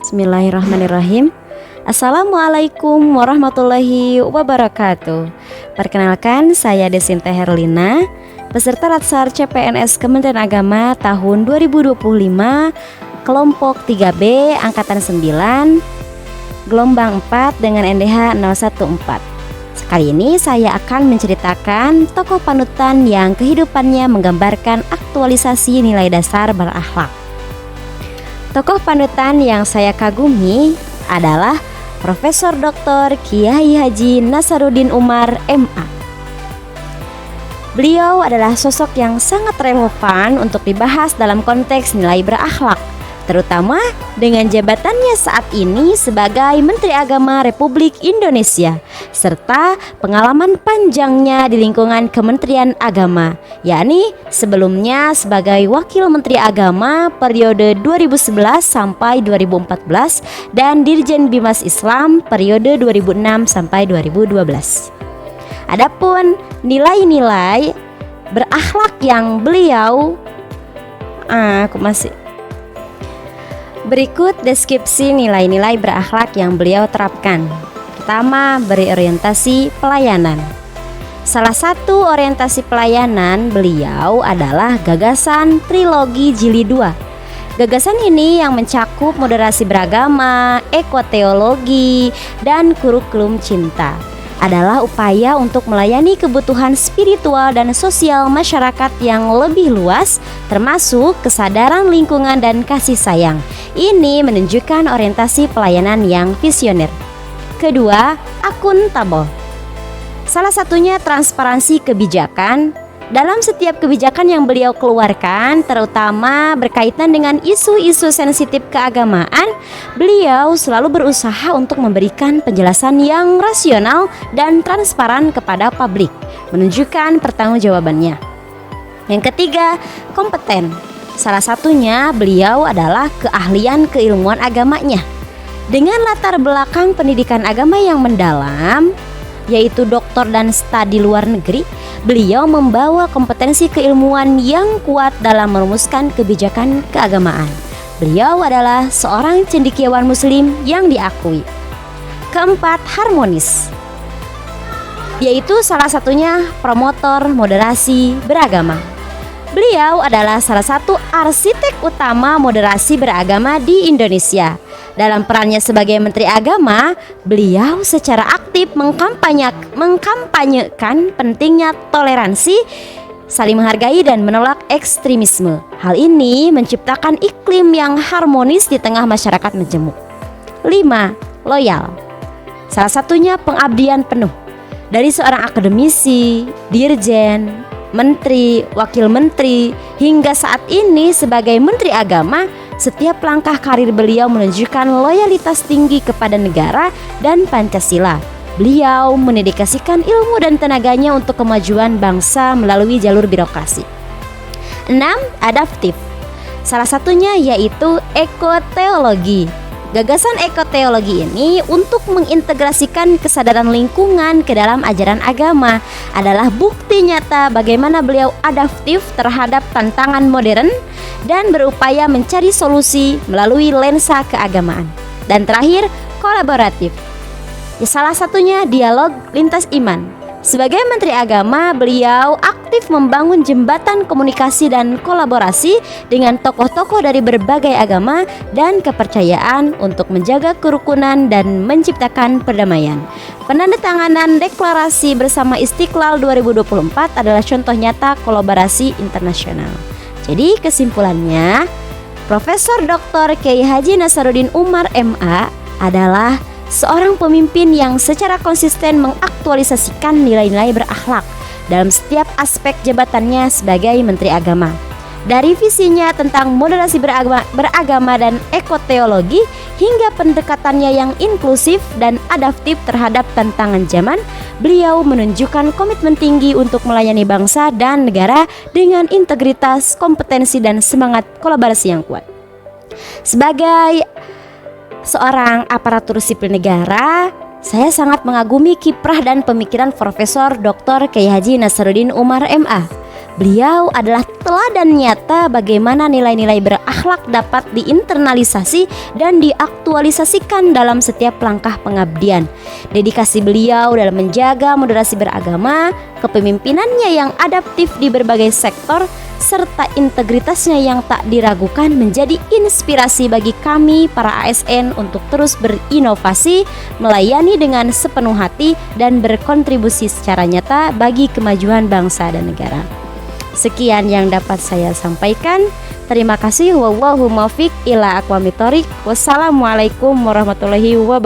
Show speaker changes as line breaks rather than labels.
Bismillahirrahmanirrahim. Assalamualaikum warahmatullahi wabarakatuh. Perkenalkan, saya Desinta Herlina, peserta Latsar CPNS Kementerian Agama tahun 2025, kelompok 3B, angkatan 9, gelombang 4 dengan NDH 014. Kali ini saya akan menceritakan tokoh panutan yang kehidupannya menggambarkan aktualisasi nilai dasar berakhlak. Tokoh panutan yang saya kagumi adalah Profesor Dr. Kiai Haji Nasaruddin Umar MA. Beliau adalah sosok yang sangat relevan untuk dibahas dalam konteks nilai berakhlak, terutama dengan jabatannya saat ini sebagai Menteri Agama Republik Indonesia, serta pengalaman panjangnya di lingkungan Kementerian Agama, yakni sebelumnya sebagai Wakil Menteri Agama periode 2011 sampai 2014 dan Dirjen Bimas Islam periode 2006 sampai 2012. Adapun nilai-nilai berakhlak yang beliau berikut deskripsi nilai-nilai berakhlak yang beliau terapkan. Pertama, berorientasi pelayanan. Salah satu orientasi pelayanan beliau adalah gagasan Trilogi Jilid 2. Gagasan ini yang mencakup moderasi beragama, ekoteologi, dan kurikulum cinta adalah upaya untuk melayani kebutuhan spiritual dan sosial masyarakat yang lebih luas, termasuk kesadaran lingkungan dan kasih sayang. Ini menunjukkan orientasi pelayanan yang visioner. Kedua, akuntabel. Salah satunya transparansi kebijakan. Dalam setiap kebijakan yang beliau keluarkan, terutama berkaitan dengan isu-isu sensitif keagamaan, beliau selalu berusaha untuk memberikan penjelasan yang rasional dan transparan kepada publik, menunjukkan pertanggungjawabannya. Yang ketiga, kompeten. Salah satunya beliau adalah keahlian keilmuan agamanya. Dengan latar belakang pendidikan agama yang mendalam, yaitu doktor dan studi luar negeri, beliau membawa kompetensi keilmuan yang kuat dalam merumuskan kebijakan keagamaan. Beliau adalah seorang cendekiawan muslim yang diakui. Keempat, harmonis, yaitu salah satunya promotor moderasi beragama. Beliau adalah salah satu arsitek utama moderasi beragama di Indonesia. Dalam perannya sebagai Menteri Agama, beliau secara aktif mengkampanyekan pentingnya toleransi, saling menghargai dan menolak ekstremisme. Hal ini menciptakan iklim yang harmonis di tengah masyarakat majemuk. 5. Loyal. Salah satunya pengabdian penuh. Dari seorang akademisi, dirjen, menteri, wakil menteri, hingga saat ini sebagai Menteri Agama, setiap langkah karir beliau menunjukkan loyalitas tinggi kepada negara dan Pancasila. Beliau mendedikasikan ilmu dan tenaganya untuk kemajuan bangsa melalui jalur birokrasi. 6. Adaptif. Salah satunya yaitu ekoteologi. Gagasan ekoteologi ini untuk mengintegrasikan kesadaran lingkungan ke dalam ajaran agama adalah bukti nyata bagaimana beliau adaptif terhadap tantangan modern dan berupaya mencari solusi melalui lensa keagamaan. Dan terakhir, kolaboratif. Salah satunya dialog lintas iman. Sebagai Menteri Agama, beliau aktif membangun jembatan komunikasi dan kolaborasi dengan tokoh-tokoh dari berbagai agama dan kepercayaan untuk menjaga kerukunan dan menciptakan perdamaian. Penandatanganan deklarasi bersama Istiqlal 2024 adalah contoh nyata kolaborasi internasional. Jadi kesimpulannya, Profesor Dr. Kiai Haji Nasaruddin Umar MA adalah seorang pemimpin yang secara konsisten mengaktualisasikan nilai-nilai berakhlak dalam setiap aspek jabatannya sebagai Menteri Agama. Dari visinya tentang moderasi beragama dan ekoteologi hingga pendekatannya yang inklusif dan adaptif terhadap tantangan zaman, beliau menunjukkan komitmen tinggi untuk melayani bangsa dan negara dengan integritas, kompetensi, dan semangat kolaborasi yang kuat. Sebagai seorang aparatur sipil negara, saya sangat mengagumi kiprah dan pemikiran Profesor Dr. Kiai Haji Nasaruddin Umar MA. Beliau adalah teladan nyata bagaimana nilai-nilai berakhlak dapat diinternalisasi dan diaktualisasikan dalam setiap langkah pengabdian. Dedikasi beliau dalam menjaga moderasi beragama, kepemimpinannya yang adaptif di berbagai sektor, serta integritasnya yang tak diragukan menjadi inspirasi bagi kami para ASN untuk terus berinovasi, melayani dengan sepenuh hati, dan berkontribusi secara nyata bagi kemajuan bangsa dan negara. Sekian yang dapat saya sampaikan. Terima kasih. Wallahu muwaffiq ila aqwamit thoriq. Wassalamualaikum warahmatullahi wabarakatuh.